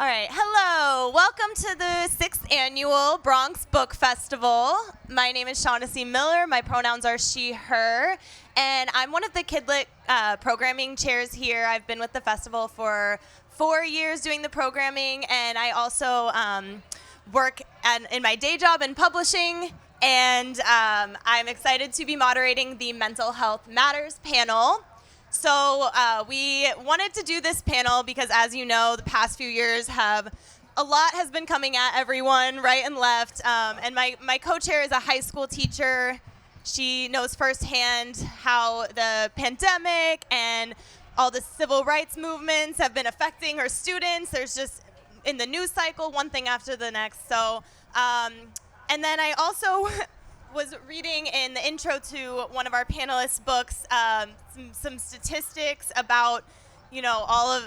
All right, hello. Welcome to the 6th annual Bronx Book Festival. My name is Shaughnessy Miller. My pronouns are she, her, and I'm one of the Kidlit programming chairs here. I've been with the festival for 4 years doing the programming, and I also work in my day job in publishing, and I'm excited to be moderating the Mental Health Matters panel. So we wanted to do this panel because, as you know, the past few years a lot has been coming at everyone right and left. And my co-chair is a high school teacher. She knows firsthand how the pandemic and all the civil rights movements have been affecting her students. There's just, in the news cycle, one thing after the next. So, and then I also was reading in the intro to one of our panelists' books some statistics about, all of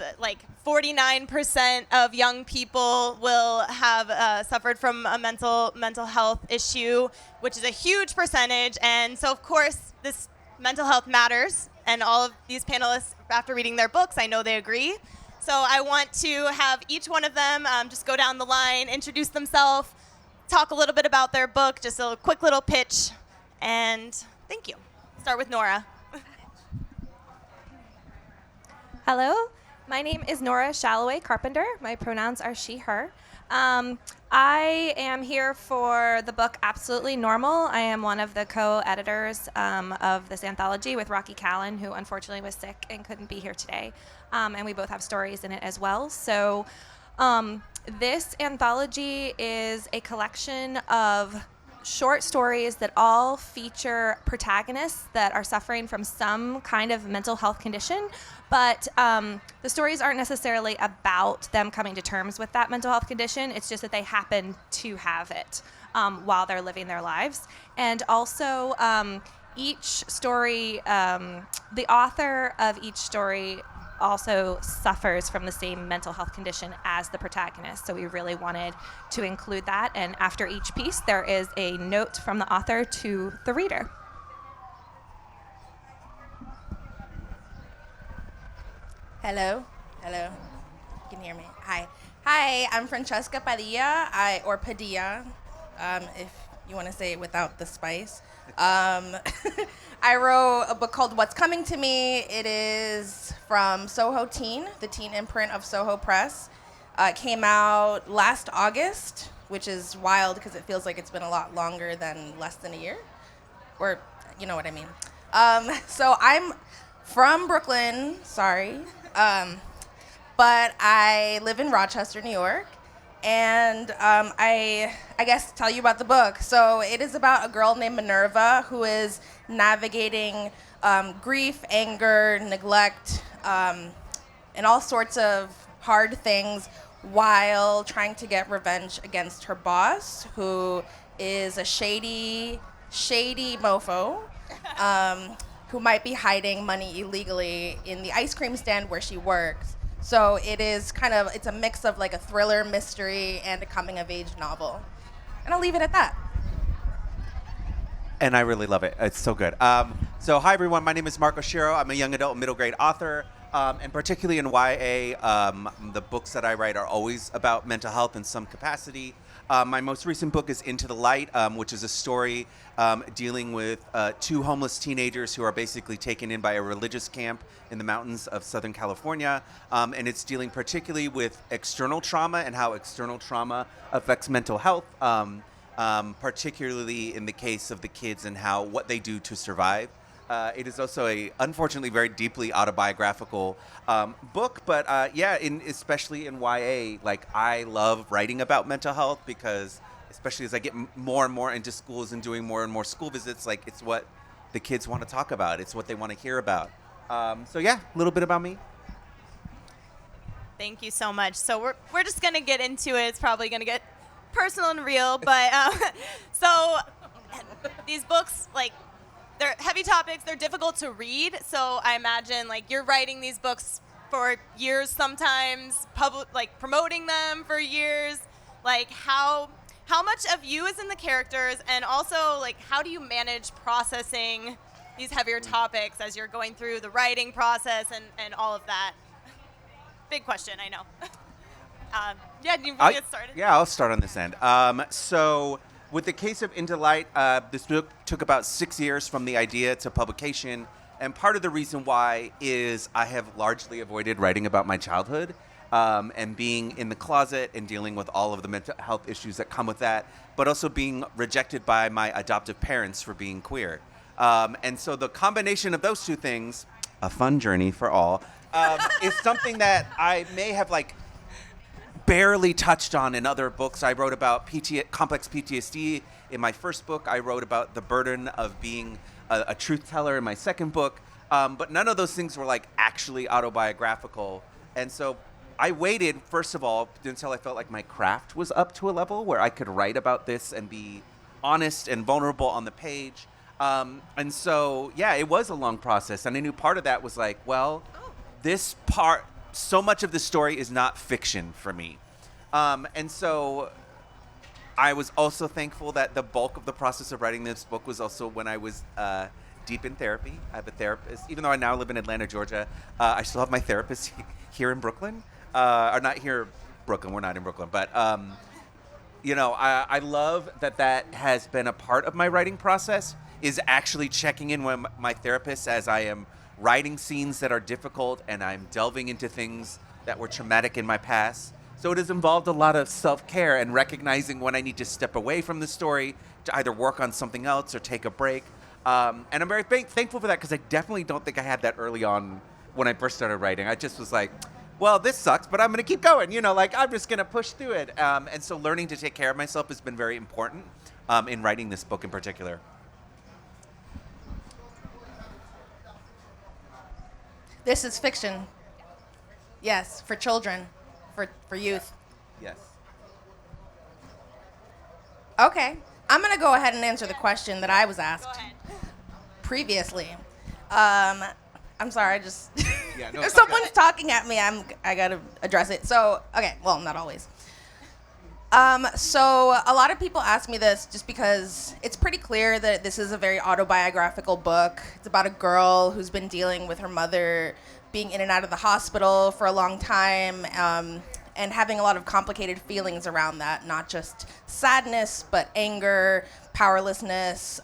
49% of young people will have suffered from a mental health issue, which is a huge percentage. And so, of course, this mental health matters. And all of these panelists, after reading their books, I know they agree. So I want to have each one of them just go down the line, introduce themselves, talk a little bit about their book, just a quick little pitch, and thank you. Start with Nora. Hello, my name is Nora Shalaway Carpenter. My pronouns are she, her. I am here for the book Absolutely Normal. I am one of the co-editors of this anthology with Rocky Callen, who unfortunately was sick and couldn't be here today. And we both have stories in it as well. So this anthology is a collection of short stories that all feature protagonists that are suffering from some kind of mental health condition, but the stories aren't necessarily about them coming to terms with that mental health condition. It's just that they happen to have it while they're living their lives. And also, each story, the author of each story also suffers from the same mental health condition as the protagonist. So we really wanted to include that. And after each piece, there is a note from the author to the reader. Hello. You can hear me. Hi, I'm Francesca Padilla, or Padilla, if you want to say it without the spice. I wrote a book called What's Coming to Me. It is from Soho Teen, the teen imprint of Soho Press. It came out last August, which is wild because it feels like it's been a lot longer than less than a year. Or, you know what I mean. So I'm from Brooklyn, sorry. But I live in Rochester, New York. And I guess tell you about the book. So it is about a girl named Minerva who is navigating grief, anger, neglect, and all sorts of hard things while trying to get revenge against her boss, who is a shady mofo who might be hiding money illegally in the ice cream stand where she works. So it's a mix of like a thriller, mystery, and a coming-of-age novel. And I'll leave it at that. And I really love it. It's so good. So hi, everyone. My name is Mark Oshiro. I'm a young adult middle grade author. And particularly in YA, the books that I write are always about mental health in some capacity. My most recent book is Into the Light, which is a story dealing with two homeless teenagers who are basically taken in by a religious camp in the mountains of Southern California. And it's dealing particularly with external trauma and how external trauma affects mental health, particularly in the case of the kids and what they do to survive. It is also unfortunately, very deeply autobiographical book, but especially in YA, I love writing about mental health because, especially as I get more and more into schools and doing more and more school visits, it's what the kids want to talk about. It's what they want to hear about. A little bit about me. Thank you so much. So we're just gonna get into it. It's probably gonna get personal and real, but so these books, they're heavy topics. They're difficult to read. So I imagine you're writing these books for years, sometimes promoting them for years. How much of you is in the characters, and also how do you manage processing these heavier topics as you're going through the writing process and all of that? Big question, I know. Yeah, do you want to get started? Yeah, I'll start on this end. So with the case of Into Light, this book took about 6 years from the idea to publication. And part of the reason why is I have largely avoided writing about my childhood and being in the closet and dealing with all of the mental health issues that come with that, but also being rejected by my adoptive parents for being queer. And so the combination of those two things, a fun journey for all, is something that I may have barely touched on in other books. I wrote about complex PTSD in my first book. I wrote about the burden of being a truth teller in my second book. But none of those things were actually autobiographical. And so I waited, first of all, until I felt like my craft was up to a level where I could write about this and be honest and vulnerable on the page. And so, yeah, it was a long process. And I knew part of that was this part, so much of the story is not fiction for me. And so I was also thankful that the bulk of the process of writing this book was also when I was deep in therapy. I have a therapist. Even though I now live in Atlanta, Georgia, I still have my therapist here in Brooklyn. Or not here, Brooklyn. We're not in Brooklyn. But, I love that has been a part of my writing process, is actually checking in with my therapist as I am writing scenes that are difficult and I'm delving into things that were traumatic in my past. So it has involved a lot of self-care and recognizing when I need to step away from the story to either work on something else or take a break. And I'm very thankful for that, because I definitely don't think I had that early on when I first started writing. I just was like, well, this sucks, but I'm going to keep going. I'm just going to push through it. And so learning to take care of myself has been very important in writing this book in particular. This is fiction. Yes, for children, for youth. Yes. Okay. I'm going to go ahead and answer the question that I was asked previously. I'm sorry, I just... Yeah, no, if someone's talking at me, I got to address it. So, okay, well, not always. So a lot of people ask me this just because it's pretty clear that this is a very autobiographical book. It's about a girl who's been dealing with her mother being in and out of the hospital for a long time, and having a lot of complicated feelings around that, not just sadness, but anger, powerlessness.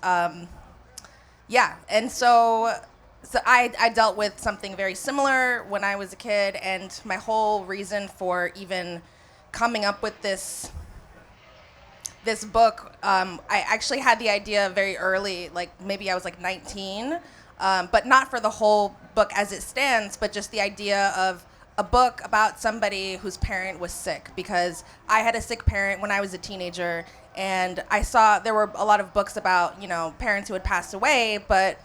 Yeah, and so I dealt with something very similar when I was a kid, and my whole reason for even coming up with this book, I actually had the idea very early, maybe I was 19, but not for the whole book as it stands, but just the idea of a book about somebody whose parent was sick, because I had a sick parent when I was a teenager, and I saw there were a lot of books about, parents who had passed away, but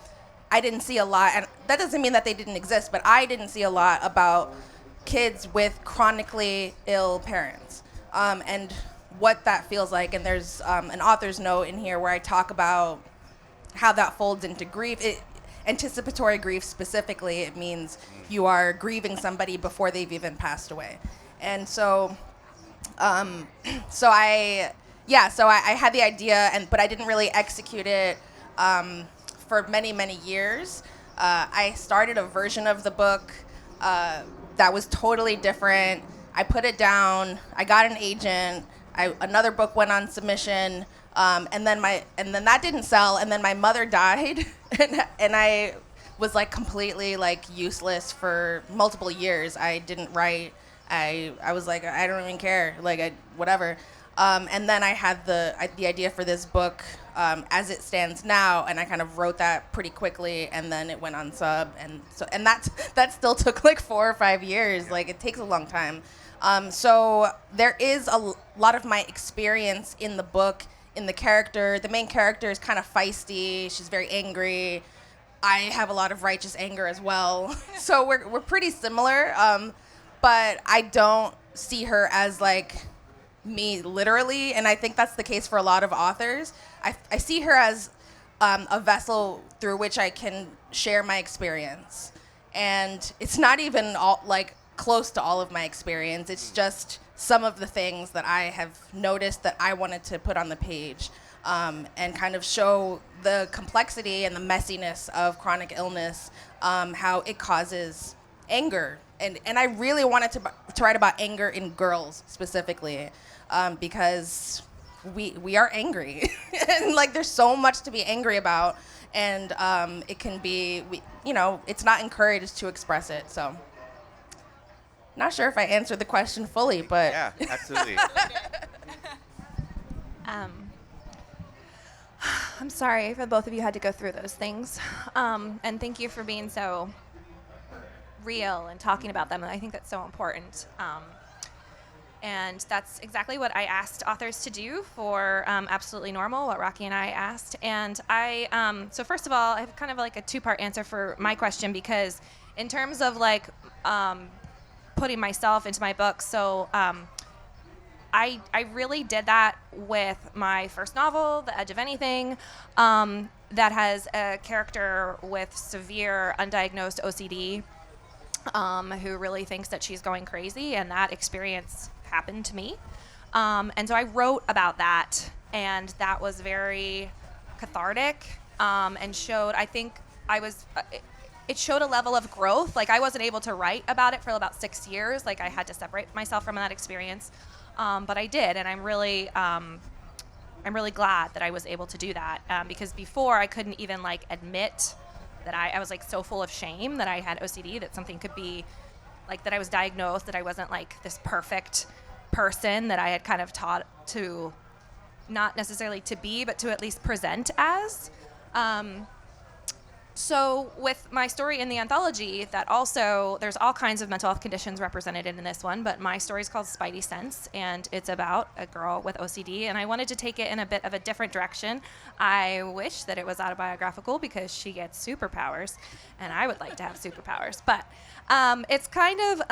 I didn't see a lot, and that doesn't mean that they didn't exist, but I didn't see a lot about kids with chronically ill parents, and what that feels like. And there's an author's note in here where I talk about how that folds into grief. Anticipatory grief specifically, it means you are grieving somebody before they've even passed away. And so, I had the idea, but I didn't really execute it for many, many years. I started a version of the book that was totally different. I put it down. I got an agent. Another book went on submission, and then that didn't sell. And then my mother died, and I was completely useless for multiple years. I didn't write. I was I don't even care. Whatever. And then I had the idea for this book as it stands now, and I kind of wrote that pretty quickly, and then it went on sub, and that still took 4 or 5 years. It takes a long time. So there is a lot of my experience in the book, in the character. The main character is kind of feisty. She's very angry. I have a lot of righteous anger as well. So we're pretty similar, but I don't see her as me literally, and I think that's the case for a lot of authors. I see her as a vessel through which I can share my experience, and it's not even all close to all of my experience. It's just some of the things that I have noticed that I wanted to put on the page, and kind of show the complexity and the messiness of chronic illness, how it causes anger, and I really wanted to write about anger in girls specifically, because we are angry, and like there's so much to be angry about, and it can be it's not encouraged to express it. So, not sure if I answered the question fully, but Yeah, absolutely. I'm sorry for both of you had to go through those things. And thank you for being so real and talking about them. And I think that's so important. And that's exactly what I asked authors to do for Absolutely Normal, what Rocky and I asked. And so first of all, I have kind of like a two-part answer for my question, because in terms of like putting myself into my book, so I really did that with my first novel, The Edge of Anything, that has a character with severe undiagnosed OCD who really thinks that she's going crazy, and that experience happened to me. And so I wrote about that, and that was very cathartic, and showed, I think it showed a level of growth. Like, I wasn't able to write about it for about 6 years. Like, I had to separate myself from that experience. But I did, and I'm really glad that I was able to do that, because before I couldn't even like admit that I was like so full of shame that I had OCD, that something could be like that I was diagnosed, that I wasn't like this perfect person that I had kind of taught to not necessarily to be, but to at least present as. So with my story in the anthology, that also, there's all kinds of mental health conditions represented in this one, but my story is called Spidey Sense, and it's about a girl with OCD, and I wanted to take it in a bit of a different direction. I wish that it was autobiographical, because she gets superpowers, and I would like to have superpowers, but it's kind of...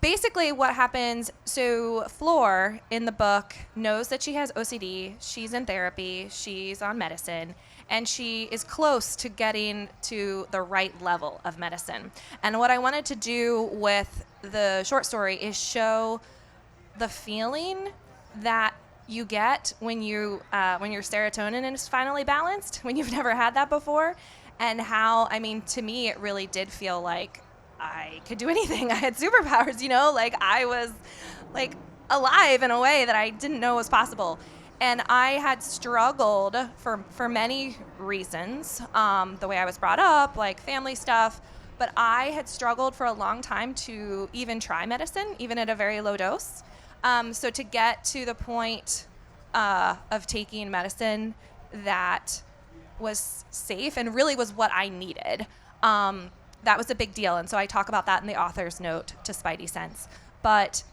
Basically what happens, so Floor in the book knows that she has OCD, she's in therapy, she's on medicine, and she is close to getting to the right level of medicine. And what I wanted to do with the short story is show the feeling that you get when your serotonin is finally balanced, when you've never had that before, and how, I mean, to me, it really did feel like I could do anything. I had superpowers, like I was like alive in a way that I didn't know was possible. And I had struggled for many reasons, the way I was brought up, like family stuff, but I had struggled for a long time to even try medicine, even at a very low dose. So to get to the point of taking medicine that was safe and really was what I needed, that was a big deal. And so I talk about that in the author's note to Spidey Sense. But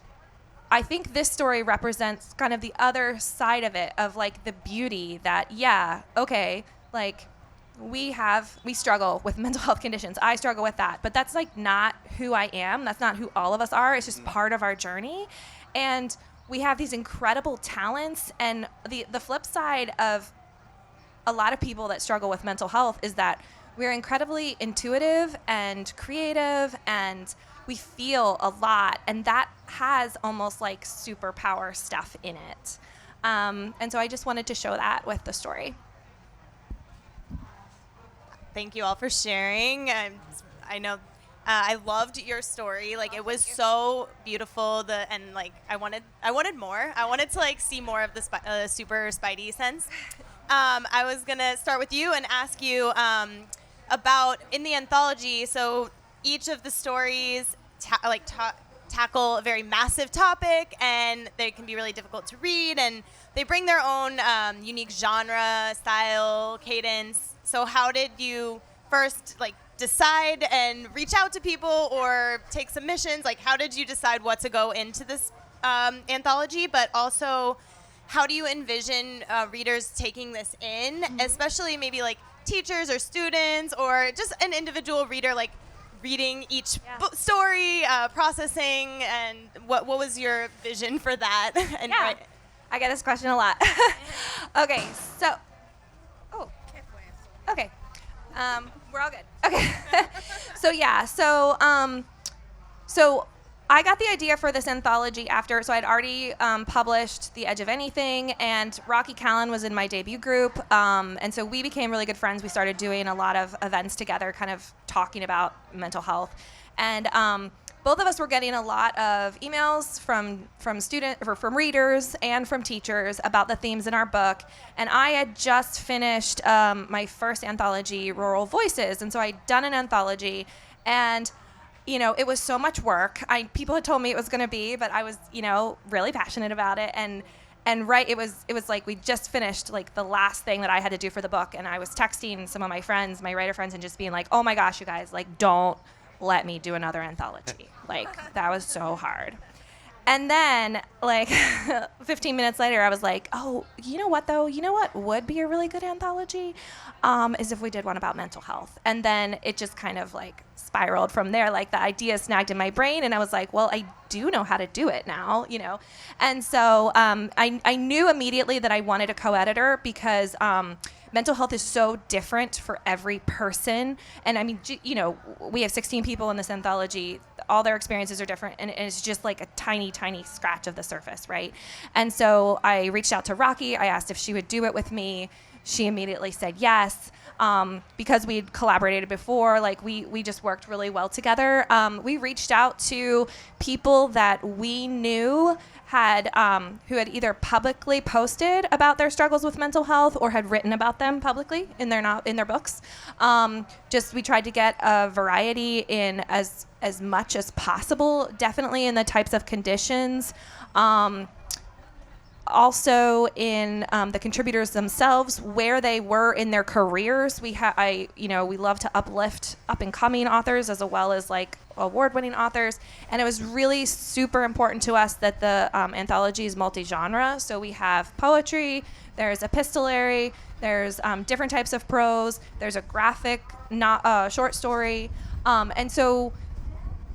I think this story represents kind of the other side of it, of like the beauty that, yeah, okay, like we struggle with mental health conditions. I struggle with that. But that's like not who I am. That's not who all of us are. It's just part of our journey. And we have these incredible talents. And the flip side of a lot of people that struggle with mental health is that we're incredibly intuitive and creative, and we feel a lot, and that has almost like superpower stuff in it. And so I just wanted to show that with the story. Thank you all for sharing. I know I loved your story. Like, it was so beautiful. And like I wanted more. I wanted to like see more of the super Spidey Sense. I was gonna start with you and ask you about in the anthology. So each of the stories tackle a very massive topic, and they can be really difficult to read, and they bring their own unique genre, style, cadence. So how did you first like decide and reach out to people or take submissions? Like, how did you decide what to go into this anthology? But also, how do you envision readers taking this in, especially maybe like teachers or students or just an individual reader, like reading each story, processing, and what was your vision for that? And yeah, I get this question a lot. Okay, so, okay, we're all good. Okay, so I got the idea for this anthology after, so I'd already published The Edge of Anything, and Rocky Callen was in my debut group, and so we became really good friends. We started doing a lot of events together, kind of talking about mental health, and both of us were getting a lot of emails from readers and from teachers about the themes in our book, and I had just finished my first anthology, Rural Voices, and so I'd done an anthology, and it was so much work. People had told me it was going to be, but I was, really passionate about it. And it was like we just finished like the last thing that I had to do for the book. And I was texting some of my friends, my writer friends, and just being like, oh my gosh, you guys, like, don't let me do another anthology. Like, that was so hard. And then, like, 15 minutes later, I was like, oh, you know what, though? You know what would be a really good anthology? Is if we did one about mental health. And then it just kind of, like, spiraled from there. Like, the idea snagged in my brain, and I was like, well, I do know how to do it now, And so I knew immediately that I wanted a co-editor because mental health is so different for every person. And I mean, we have 16 people in this anthology. All their experiences are different, and it's just like a tiny, tiny scratch of the surface, right? And so I reached out to Rocky. I asked if she would do it with me. She immediately said yes. Because we'd collaborated before, like we just worked really well together. We reached out to people that we knew had who had either publicly posted about their struggles with mental health or had written about them publicly in their books. We tried to get a variety in as much as possible, definitely in the types of conditions. Also in the contributors themselves, where they were in their careers. We love to uplift up and coming authors as well as like award-winning authors, and it was really super important to us that the anthology is multi-genre. So we have poetry, there's epistolary, there's different types of prose, there's a graphic short story, and so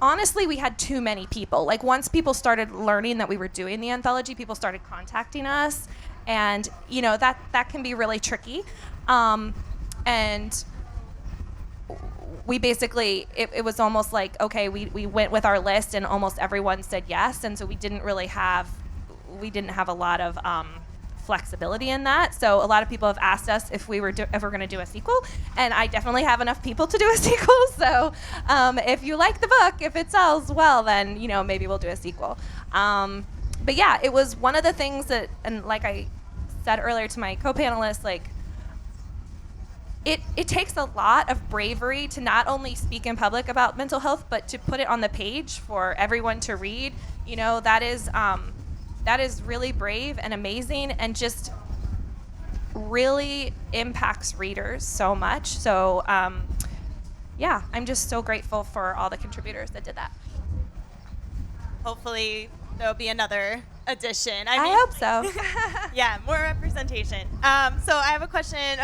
honestly, we had too many people. Like, once people started learning that we were doing the anthology, people started contacting us, and that can be really tricky. And we basically, it was almost like, okay, we went with our list, and almost everyone said yes, and so we didn't have a lot of flexibility in that. So a lot of people have asked us if we were ever going to do a sequel, and I definitely have enough people to do a sequel. So if you like the book, if it sells well, then maybe we'll do a sequel. But yeah, it was one of the things that, and like I said earlier to my co-panelists, like it takes a lot of bravery to not only speak in public about mental health, but to put it on the page for everyone to read. That is really brave and amazing, and just really impacts readers so much. So, I'm just so grateful for all the contributors that did that. Hopefully, there'll be another edition. I hope so. Yeah, more representation. So I have a question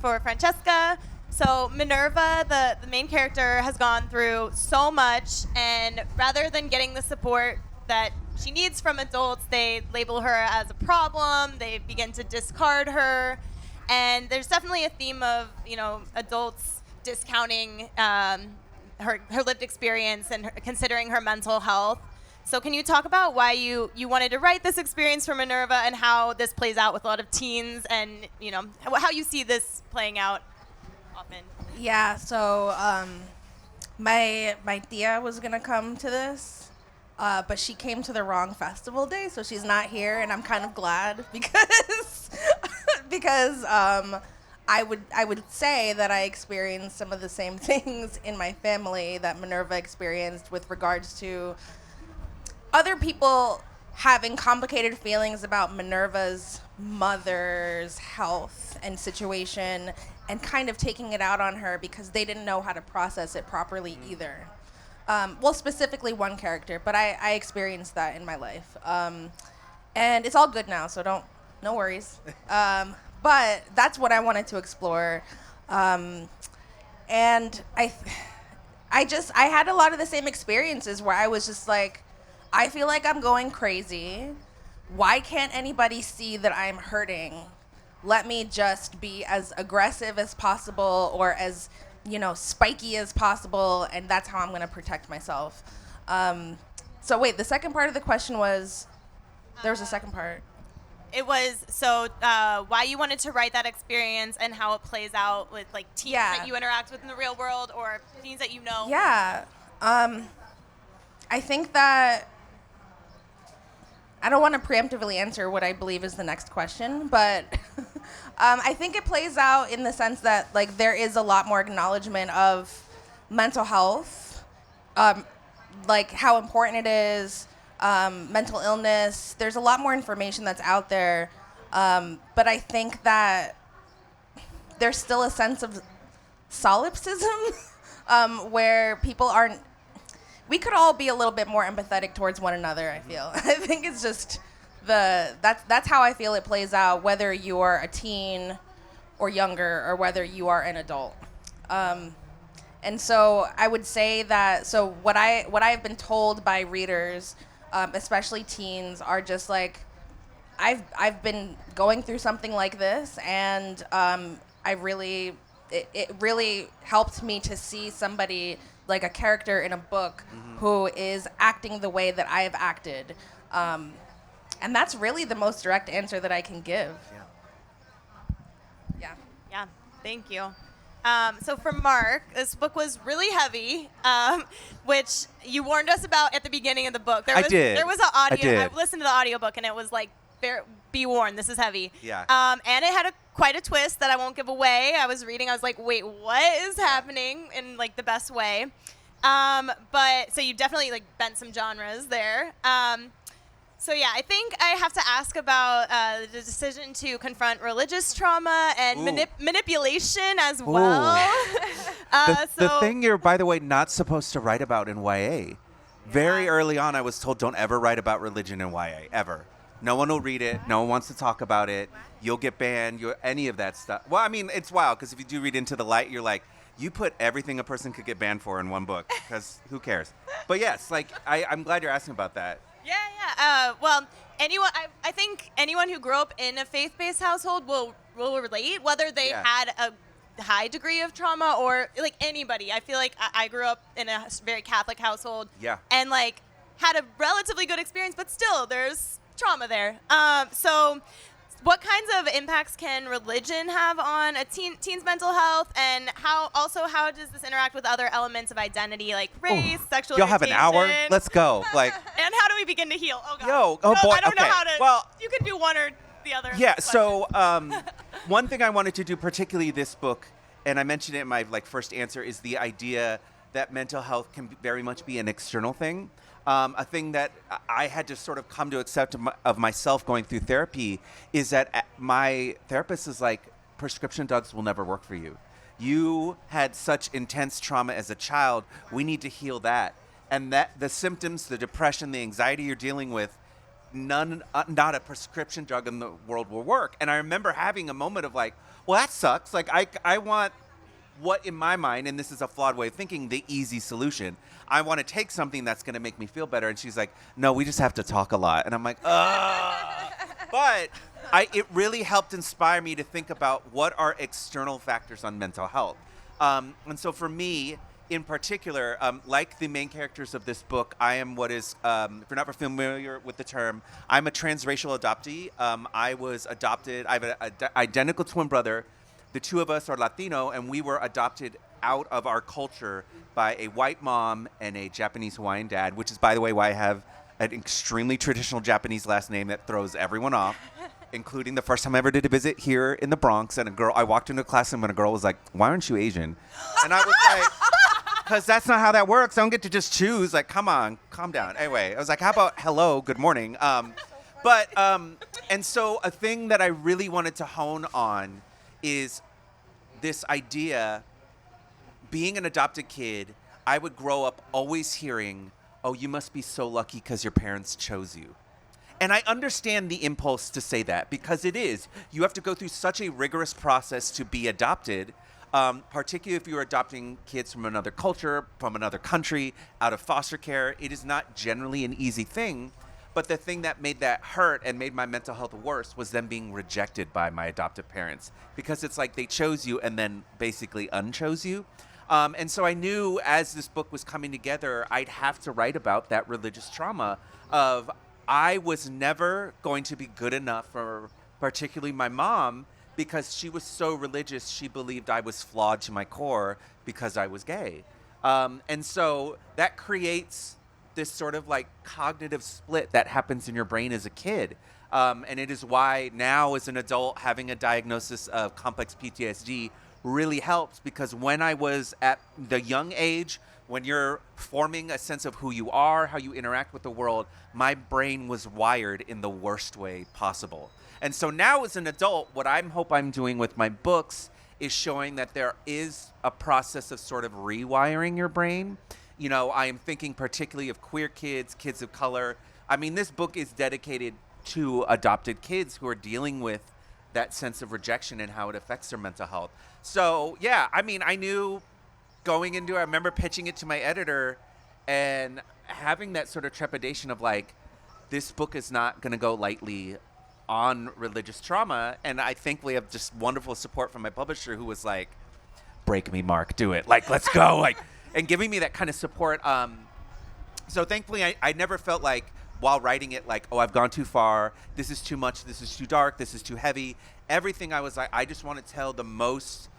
for Francesca. So Minerva, the main character, has gone through so much, and rather than getting the support that she needs from adults, they label her as a problem. They begin to discard her, and there's definitely a theme of adults discounting her lived experience and considering her mental health. So can you talk about why you wanted to write this experience for Minerva, and how this plays out with a lot of teens, and how you see this playing out often? Yeah. So my tia was gonna come to this. But she came to the wrong festival day, so she's not here, and I'm kind of glad because I would say that I experienced some of the same things in my family that Minerva experienced with regards to other people having complicated feelings about Minerva's mother's health and situation, and kind of taking it out on her because they didn't know how to process it properly either. Specifically one character, but I experienced that in my life. And it's all good now, so no worries. But that's what I wanted to explore. And I had a lot of the same experiences where I was just like, I feel like I'm going crazy. Why can't anybody see that I'm hurting? Let me just be as aggressive as possible, or as spiky as possible, and that's how I'm going to protect myself. So So wait, the second part of the question was, there was a second part. It was why you wanted to write that experience and how it plays out with like teens that you interact with in the real world or teens that you know. Yeah. I think that I don't want to preemptively answer what I believe is the next question, but I think it plays out in the sense that like there is a lot more acknowledgement of mental health, like how important it is, mental illness. There's a lot more information that's out there, but I think that there's still a sense of solipsism where people aren't. We could all be a little bit more empathetic towards one another, I feel. I think it's just that's how I feel it plays out, whether you are a teen or younger or whether you are an adult. And so I would say that what I've been told by readers, especially teens, are just like I've been going through something like this, and it really helped me to see somebody like a character in a book who is acting the way that I have acted. And that's really the most direct answer that I can give. Yeah, thank you. So for Mark, this book was really heavy, which you warned us about at the beginning of the book. I did. There was an audio. I I listened to the audiobook, and it was like, be warned, this is heavy. Yeah. And it had quite a twist that I won't give away. I was reading, I was like, wait, what is happening in like the best way? But so you definitely like bent some genres there. So yeah, I think I have to ask about the decision to confront religious trauma and manipulation as well. The thing you're, by the way, not supposed to write about in YA. Very early on, I was told, don't ever write about religion in YA, ever. No one will read it. No one wants to talk about it. You'll get banned. Any of that stuff. Well, I mean, it's wild because if you do read Into the Light, you're like, you put everything a person could get banned for in one book because who cares? But yes, like I'm glad you're asking about that. Yeah. Well, I think anyone who grew up in a faith-based household will relate, whether they had a high degree of trauma or like anybody. I feel like I grew up in a very Catholic household. Yeah. And like had a relatively good experience, but still there's trauma there. So what kinds of impacts can religion have on a teen's mental health, and how does this interact with other elements of identity like race, sexual You'll have an hour? Let's go. Like, and how do we begin to heal? Oh God. Boy. I don't know how to. Well, you could do one or the other. Yeah. So one thing I wanted to do, particularly this book, and I mentioned it in my first answer, is the idea that mental health can very much be an external thing. A thing that I had to sort of come to accept of myself going through therapy is that my therapist is like, prescription drugs will never work for you. You had such intense trauma as a child. We need to heal that. And that the symptoms, the depression, the anxiety you're dealing with, not a prescription drug in the world will work. And I remember having a moment of like, well, that sucks. Like, I want what in my mind, and this is a flawed way of thinking, the easy solution. I want to take something that's going to make me feel better. And she's like, no, we just have to talk a lot. And I'm like, ugh. But it really helped inspire me to think about what are external factors on mental health. And so for me, in particular, like the main characters of this book, I am what is, if you're not familiar with the term, I'm a transracial adoptee. I was adopted. I have an identical twin brother. The two of us are Latino, and we were adopted out of our culture by a white mom and a Japanese Hawaiian dad, which is, by the way, why I have an extremely traditional Japanese last name that throws everyone off, including the first time I ever did a visit here in the Bronx. And I walked into a classroom and a girl was like, why aren't you Asian? And I was like, because that's not how that works. I don't get to just choose. Like, come on, calm down. Anyway, I was like, how about hello, good morning? And so a thing that I really wanted to hone on is this idea, being an adopted kid, I would grow up always hearing, oh, you must be so lucky because your parents chose you. And I understand the impulse to say that because it is. You have to go through such a rigorous process to be adopted, particularly if you're adopting kids from another culture, from another country, out of foster care. It is not generally an easy thing. But the thing that made that hurt and made my mental health worse was them being rejected by my adoptive parents. Because it's like they chose you and then basically unchose you. And so I knew as this book was coming together, I'd have to write about that religious trauma of I was never going to be good enough for particularly my mom because she was so religious, she believed I was flawed to my core because I was gay. And so that creates this sort of like cognitive split that happens in your brain as a kid. And it is why now as an adult having a diagnosis of complex PTSD really helps, because when I was at the young age, when you're forming a sense of who you are, how you interact with the world, my brain was wired in the worst way possible. And so now as an adult, what I hope I'm doing with my books is showing that there is a process of sort of rewiring your brain. You know, I am thinking particularly of queer kids, kids of color. I mean, this book is dedicated to adopted kids who are dealing with that sense of rejection and how it affects their mental health. So, yeah, I mean, I knew going into it, I remember pitching it to my editor and having that sort of trepidation of like, this book is not going to go lightly on religious trauma. And I thankfully have just wonderful support from my publisher who was like, break me, Mark, do it. Like, let's go. Like, and giving me that kind of support. So thankfully, I never felt like while writing it, like, oh, I've gone too far. This is too much. This is too dark. This is too heavy. Everything I was like, I just want to tell the most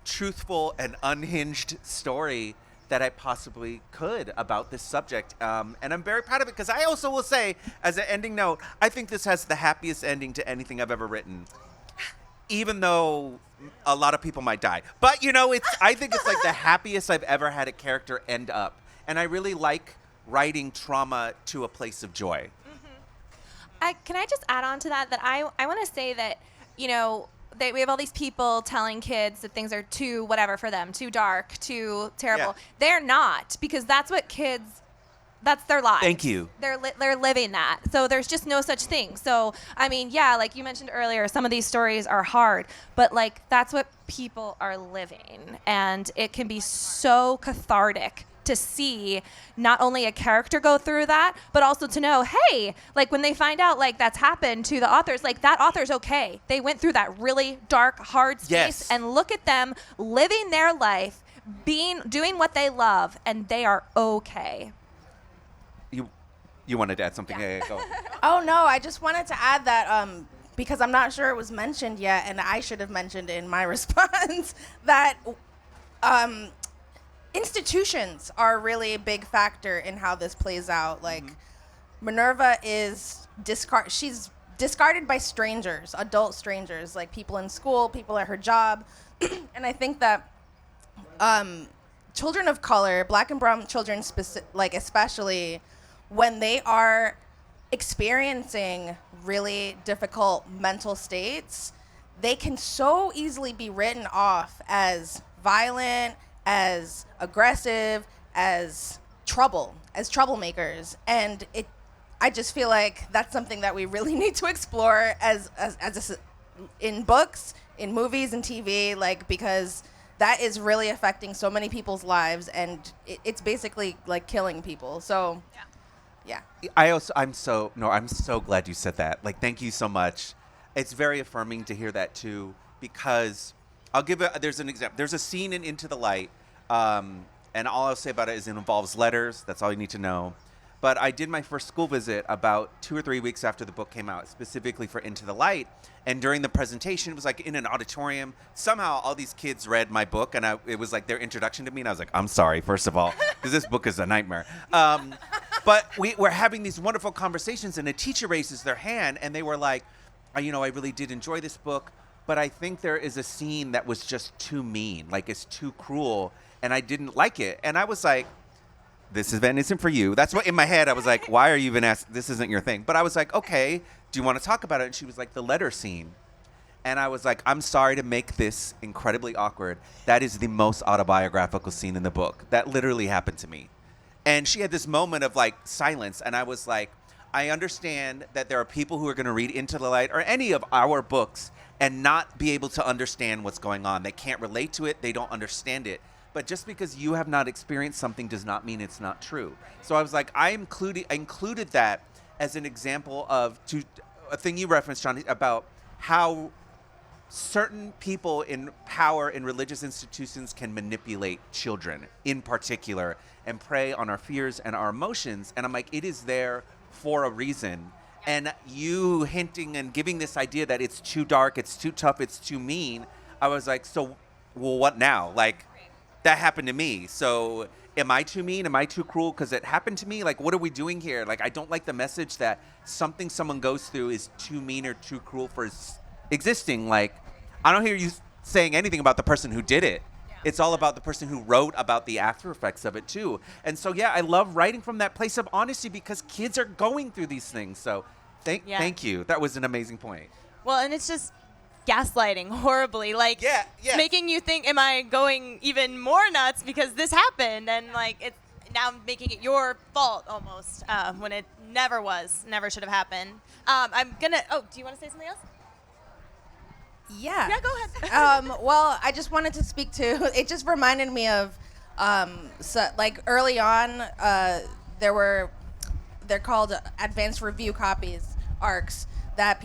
truthful and unhinged story that I possibly could about this subject. And I'm very proud of it because I also will say, as an ending note, I think this has the happiest ending to anything I've ever written, even though a lot of people might die. But, you know, I think it's like the happiest I've ever had a character end up. And I really like writing trauma to a place of joy. Can I just add on to that I want to say that, you know, we have all these people telling kids that things are too whatever for them, too dark, too terrible. Yeah. They're not, because that's what kids, that's their lives. Thank you. They're living that. So there's just no such thing. So, I mean, yeah, like you mentioned earlier, some of these stories are hard, but like that's what people are living. And it can be so cathartic to see not only a character go through that, but also to know, hey, like when they find out like that's happened to the authors, like that author's okay. They went through that really dark, hard space, yes, and look at them living their life, doing what they love, and they are okay. You wanted to add something? Yeah, go. Oh, no, I just wanted to add that because I'm not sure it was mentioned yet, and I should have mentioned in my response that institutions are really a big factor in how this plays out. Like, Minerva is she's discarded by strangers, adult strangers, like people in school, people at her job. And I think that children of color, black and brown children, especially when they are experiencing really difficult mental states, they can so easily be written off as violent, as aggressive, as troublemakers. And I just feel like that's something that we really need to explore in books, in movies and TV, like, because that is really affecting so many people's lives, and it's basically like killing people. So yeah. I'm so glad you said that. Like, thank you so much. It's very affirming to hear that too, because there's an example. There's a scene in Into the Light, and all I'll say about it is it involves letters. That's all you need to know. But I did my first school visit about 2 or 3 weeks after the book came out, specifically for Into the Light. And during the presentation, it was like in an auditorium. Somehow all these kids read my book, and it was like their introduction to me. And I was like, I'm sorry, first of all, because this book is a nightmare. But we're having these wonderful conversations, and a teacher raises their hand, and they were like, I really did enjoy this book, but I think there is a scene that was just too mean, like it's too cruel, and I didn't like it. And I was like, this event isn't for you. That's what in my head I was like, why are you even asking? This isn't your thing. But I was like, okay, do you want to talk about it? And she was like, the letter scene. And I was like, I'm sorry to make this incredibly awkward. That is the most autobiographical scene in the book. That literally happened to me. And she had this moment of like silence. And I was like, I understand that there are people who are going to read Into the Light or any of our books and not be able to understand what's going on. They can't relate to it. They don't understand it. But just because you have not experienced something does not mean it's not true. So I was like, I included that as an example of a thing you referenced, John, about how certain people in power in religious institutions can manipulate children in particular and prey on our fears and our emotions. And I'm like, it is there for a reason. And you hinting and giving this idea that it's too dark, it's too tough, it's too mean, I was like, so, well, what now? Like, that happened to me. So am I too mean? Am I too cruel because it happened to me? Like, what are we doing here? Like, I don't like the message that something someone goes through is too mean or too cruel for existing. Like, I don't hear you saying anything about the person who did it. It's all about the person who wrote about the after effects of it too. And so, yeah, I love writing from that place of honesty because kids are going through these things. So thank you. That was an amazing point. Well, and it's just gaslighting horribly, like making you think, am I going even more nuts because this happened? And like, it's now making it your fault almost, when it never should have happened. Do you want to say something else? Yeah. Yeah, go ahead. Well, I just wanted to speak to, it just reminded me of, like early on, they're called advanced review copies, ARCs, that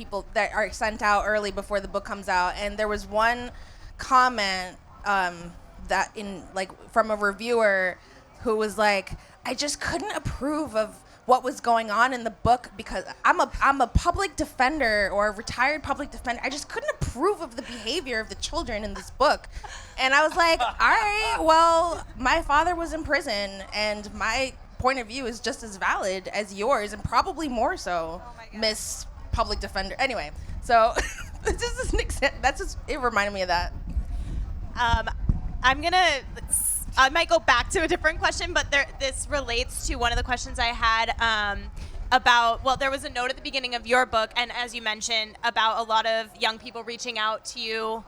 are sent out early before the book comes out. And there was one comment from a reviewer who was like, I just couldn't approve of what was going on in the book because I'm a public defender or a retired public defender. I just couldn't approve of the behavior of the children in this book. And I was like, all right, well, my father was in prison and my point of view is just as valid as yours and probably more so, Miss Public Defender. Anyway, so this is an example. It reminded me of that. I might go back to a different question, but this relates to one of the questions I had there was a note at the beginning of your book, and as you mentioned, about a lot of young people reaching out to you,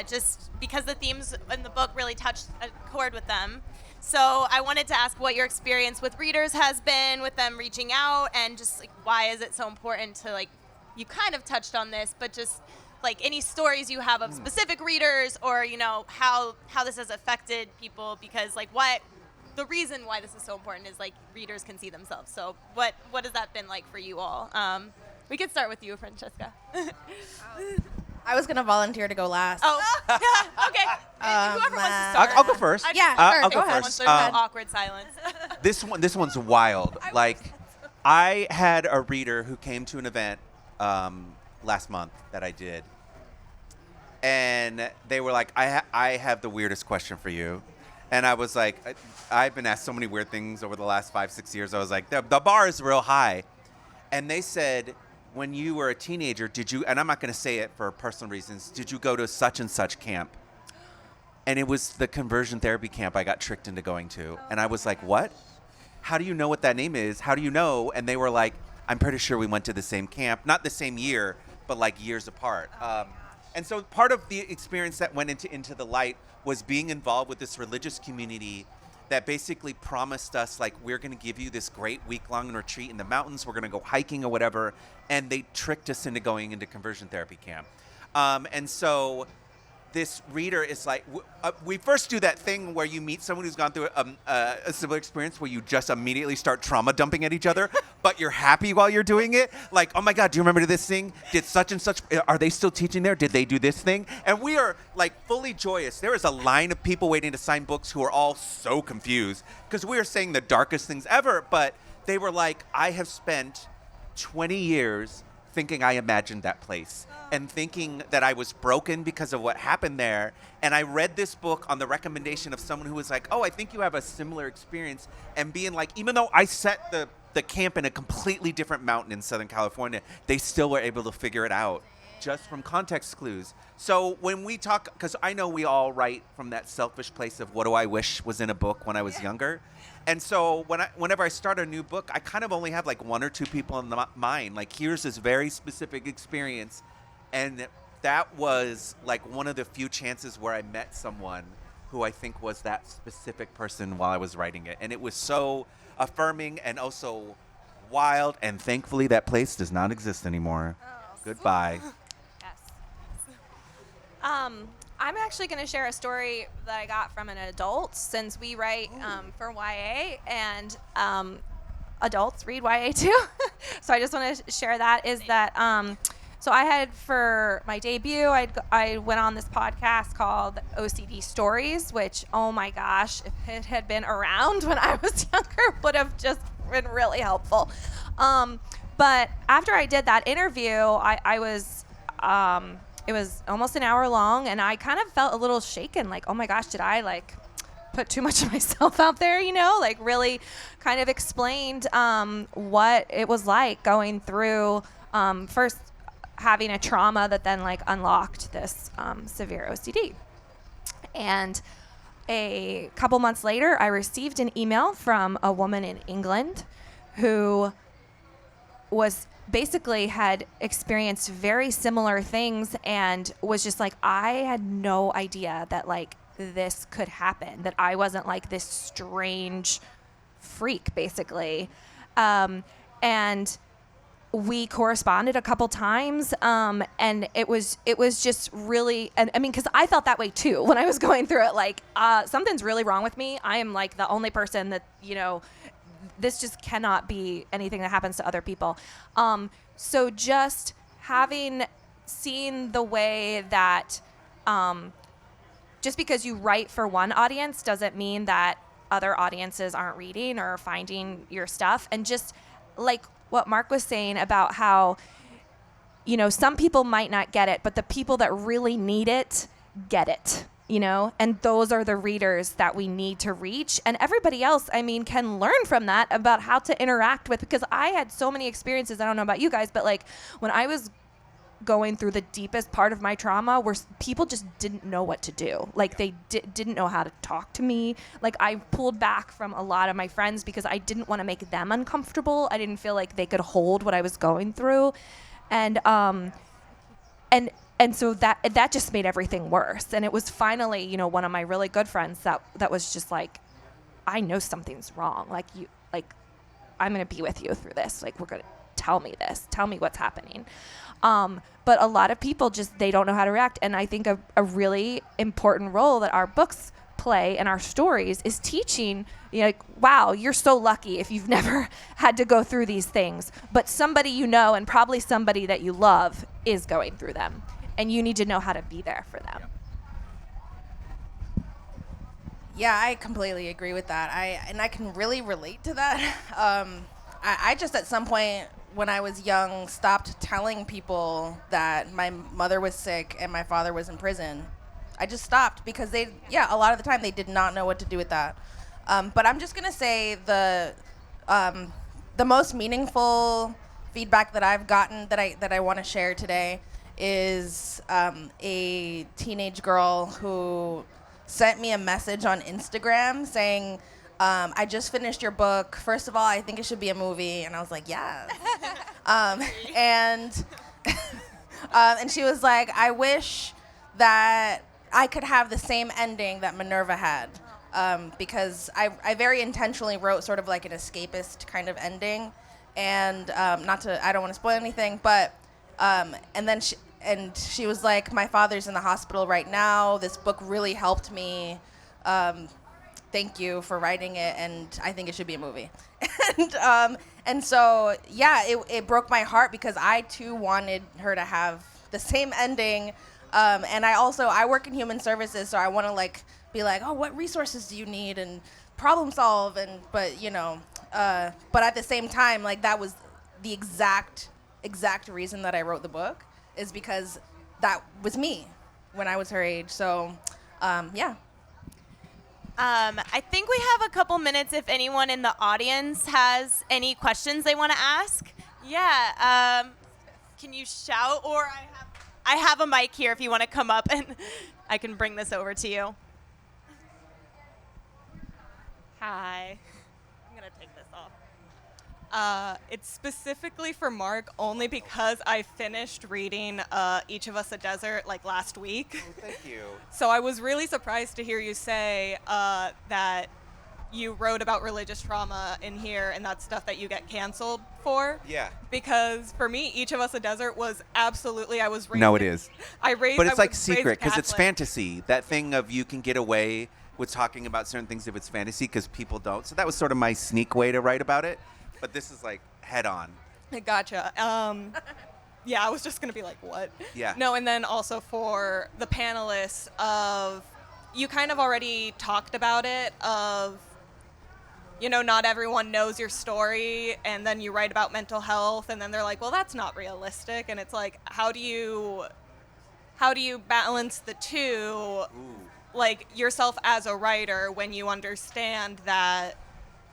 just because the themes in the book really touched a chord with them. So I wanted to ask what your experience with readers has been, with them reaching out, and just like, why is it so important to, like, you kind of touched on this, but just like any stories you have of specific readers, or how this has affected people, because like the reason why this is so important is like readers can see themselves. So what has that been like for you all? We could start with you, Francesca. I was gonna volunteer to go last. Oh, okay. Whoever wants to start. I'll go first. I'll go Once first. there's no awkward silence. This one's wild. Like, I had a reader who came to an event last month that I did, and they were like, I have the weirdest question for you. And I was like, I've been asked so many weird things over the last 5-6 years. I was like, the bar is real high. And they said, when you were a teenager, did you, and I'm not going to say it for personal reasons, did you go to such and such camp? And it was the conversion therapy camp I got tricked into going to. And I was like, what? How do you know what that name is? How do you know? And they were like, I'm pretty sure we went to the same camp. Not the same year, but like years apart. And so part of the experience that went into the light was being involved with this religious community that basically promised us, like, we're going to give you this great week-long retreat in the mountains. We're going to go hiking or whatever. And they tricked us into going into conversion therapy camp. And so this reader is like, we first do that thing where you meet someone who's gone through a similar experience where you just immediately start trauma dumping at each other, but you're happy while you're doing it. Like, oh my God, do you remember this thing? Did such and such, are they still teaching there? Did they do this thing? And we are like fully joyous. There is a line of people waiting to sign books who are all so confused because we are saying the darkest things ever, but they were like, I have spent 20 years thinking I imagined that place and thinking that I was broken because of what happened there. And I read this book on the recommendation of someone who was like, oh, I think you have a similar experience. And being like, even though I set the camp in a completely different mountain in Southern California, they still were able to figure it out just from context clues. So when we talk, because I know we all write from that selfish place of what do I wish was in a book when I was younger. And so whenever I start a new book, I kind of only have like one or two people in mind. Like, here's this very specific experience. And that was like one of the few chances where I met someone who I think was that specific person while I was writing it. And it was so affirming and also wild. And thankfully, that place does not exist anymore. Oh. Goodbye. Yes. I'm actually going to share a story that I got from an adult, since we write for YA, and adults read YA too. So I just want to share that, is that So I had, for my debut, I went on this podcast called OCD Stories, which, oh my gosh, if it had been around when I was younger, would have just been really helpful. But after I did that interview, I was, it was almost an hour long, and I kind of felt a little shaken, like, oh my gosh, did I like put too much of myself out there, you know, like really kind of explained what it was like going through first having a trauma that then like unlocked this severe OCD. And a couple months later, I received an email from a woman in England who was basically had experienced very similar things and was just like, I had no idea that like this could happen, that I wasn't like this strange freak, basically. And we corresponded a couple times, and it was just really, and I mean, because I felt that way too when I was going through it, like something's really wrong with me. I am like the only person that, you know, this just cannot be anything that happens to other people. So just having seen the way that just because you write for one audience doesn't mean that other audiences aren't reading or finding your stuff. And just like what Mark was saying about how, you know, some people might not get it, but the people that really need it get it, you know, and those are the readers that we need to reach. And everybody else, I mean, can learn from that about how to interact with, because I had so many experiences, I don't know about you guys, but like when I was going through the deepest part of my trauma where people just didn't know what to do. Like they didn't know how to talk to me. Like I pulled back from a lot of my friends because I didn't want to make them uncomfortable. I didn't feel like they could hold what I was going through. And so that just made everything worse. And it was finally, you know, one of my really good friends that was just like, I know something's wrong. Like I'm going to be with you through this. Like, we're going to tell me this, tell me what's happening. But a lot of people just, they don't know how to react. And I think a really important role that our books play and our stories is teaching, you know, like, wow, you're so lucky if you've never had to go through these things. But somebody you know, and probably somebody that you love, is going through them. And you need to know how to be there for them. Yeah, I completely agree with that. I can really relate to that. I just at some point when I was young stopped telling people that my mother was sick and my father was in prison. I just stopped because a lot of the time they did not know what to do with that. But I'm just gonna say the most meaningful feedback that I've gotten that I want to share today is a teenage girl who sent me a message on Instagram saying, I just finished your book. First of all, I think it should be a movie. And I was like, yes. And she was like, I wish that I could have the same ending that Minerva had. Because I very intentionally wrote sort of like an escapist kind of ending. And I don't want to spoil anything, but, and then she was like, my father's in the hospital right now. This book really helped me. Thank you for writing it, and I think it should be a movie. And so, yeah, it broke my heart because I, too, wanted her to have the same ending. And I work in human services, so I want to, like, be like, oh, what resources do you need? And problem solve. But at the same time, like, that was the exact reason that I wrote the book, is because that was me when I was her age. So, yeah. I think we have a couple minutes if anyone in the audience has any questions they want to ask. Yeah. Can you shout? Or I have a mic here if you want to come up and I can bring this over to you. Hi. I'm going to take this off. It's specifically for Mark only because I finished reading Each of Us a Desert like last week. Oh, thank you. So I was really surprised to hear you say that you wrote about religious trauma in here and that's stuff that you get canceled for. Yeah. Because for me, Each of Us a Desert was absolutely, I was raised. No, it is. But it's like secret because it's Catholic. fantasy. That thing of you can get away with talking about certain things if it's fantasy because people don't. So that was sort of my sneak way to write about it. But this is like head on. Gotcha. Yeah, I was just going to be like, what? Yeah. No, and then also for the panelists of, you kind of already talked about it, of, you know, not everyone knows your story, and then you write about mental health, and then they're like, well, that's not realistic. And it's like, how do you balance the two, like, yourself as a writer, when you understand that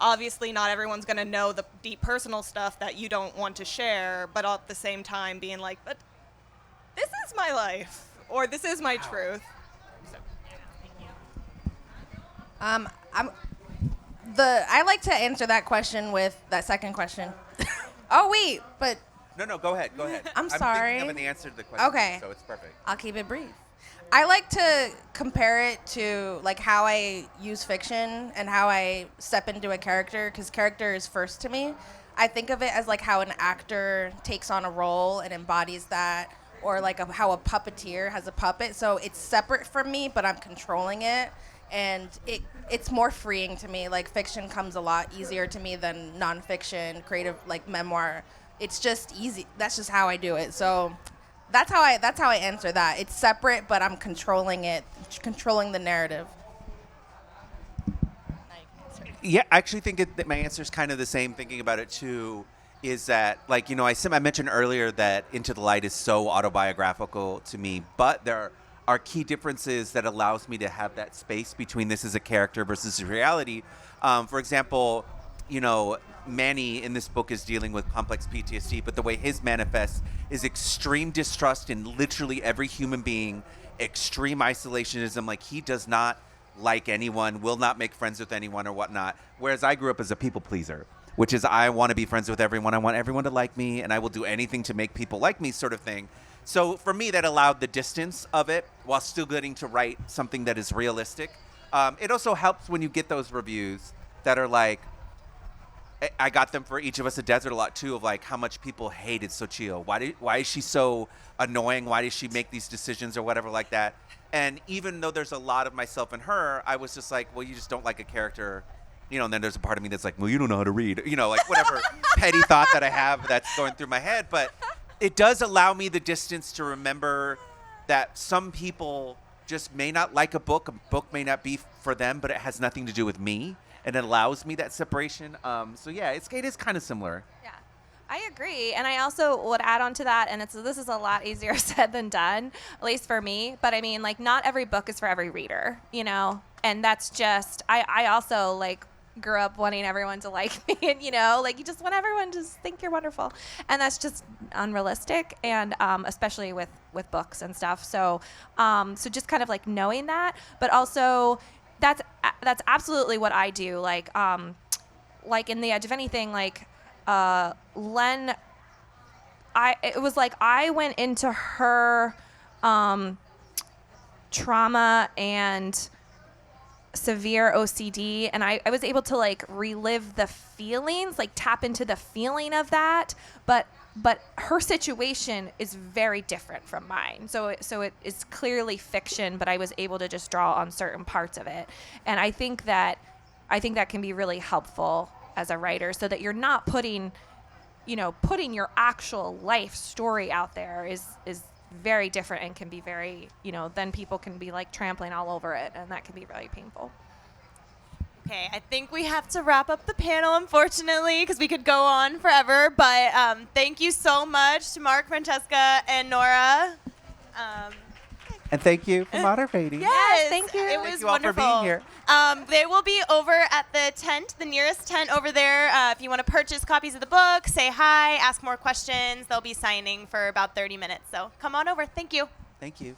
obviously not everyone's going to know the deep personal stuff that you don't want to share, but at the same time being like, but this is my life, or this is my truth. I like to answer that question with that second question. Oh wait, but No, go ahead. I'm sorry. I'm thinking of an answer to the question. Okay. So it's perfect. I'll keep it brief. I like to compare it to like how I use fiction and how I step into a character, because character is first to me. I think of it as like how an actor takes on a role and embodies that, or like how a puppeteer has a puppet. So it's separate from me, but I'm controlling it, and it's more freeing to me. Like fiction comes a lot easier to me than nonfiction, creative, like memoir. It's just easy. That's just how I do it. So that's how I answer that. It's separate, but I'm controlling it, controlling the narrative. Yeah, I actually think that my answer is kind of the same. Thinking about it too, is that like, you know, I mentioned earlier that Into the Light is so autobiographical to me, but there are key differences that allows me to have that space between this as a character versus reality. For example, you know, Manny in this book is dealing with complex PTSD, but the way his manifests is extreme distrust in literally every human being, extreme isolationism. Like he does not like anyone, will not make friends with anyone or whatnot. Whereas I grew up as a people pleaser, which is I want to be friends with everyone. I want everyone to like me, and I will do anything to make people like me, sort of thing. So for me, that allowed the distance of it while still getting to write something that is realistic. It also helps when you get those reviews that are like, I got them for Each of Us a Desert a lot too, of like how much people hated Sochio. Why is she so annoying? Why does she make these decisions or whatever like that? And even though there's a lot of myself in her, I was just like, well, you just don't like a character, you know. And then there's a part of me that's like, well, you don't know how to read, you know, like whatever petty thought that I have that's going through my head. But it does allow me the distance to remember that some people just may not like a book may not be for them, but it has nothing to do with me. And it allows me that separation. So yeah, it is kind of similar. Yeah, I agree. And I also would add on to that, and this is a lot easier said than done, at least for me. But I mean, like, not every book is for every reader, you know? And that's just, I also, like, grew up wanting everyone to like me, and, you know, like, you just want everyone to just think you're wonderful. And that's just unrealistic, and especially with books and stuff. So just kind of, like, knowing that, but also that's absolutely what I do. Like in The Edge of Anything, like, Len, it was like I went into her trauma and severe OCD, and I was able to, like, relive the feelings, like tap into the feeling of that, but her situation is very different from mine. So it is clearly fiction, but I was able to just draw on certain parts of it. And I think that can be really helpful as a writer, so that you're not putting your actual life story out there is very different, and can be very, you know, then people can be like trampling all over it, and that can be really painful. Okay, I think we have to wrap up the panel, unfortunately, because we could go on forever. But thank you so much to Mark, Francesca, and Nora. And thank you for moderating. Yes, thank you. It was Thank you all wonderful. for being here. They will be over at the tent, the nearest tent over there. If you want to purchase copies of the book, say hi, ask more questions. They'll be signing for about 30 minutes. So come on over. Thank you. Thank you.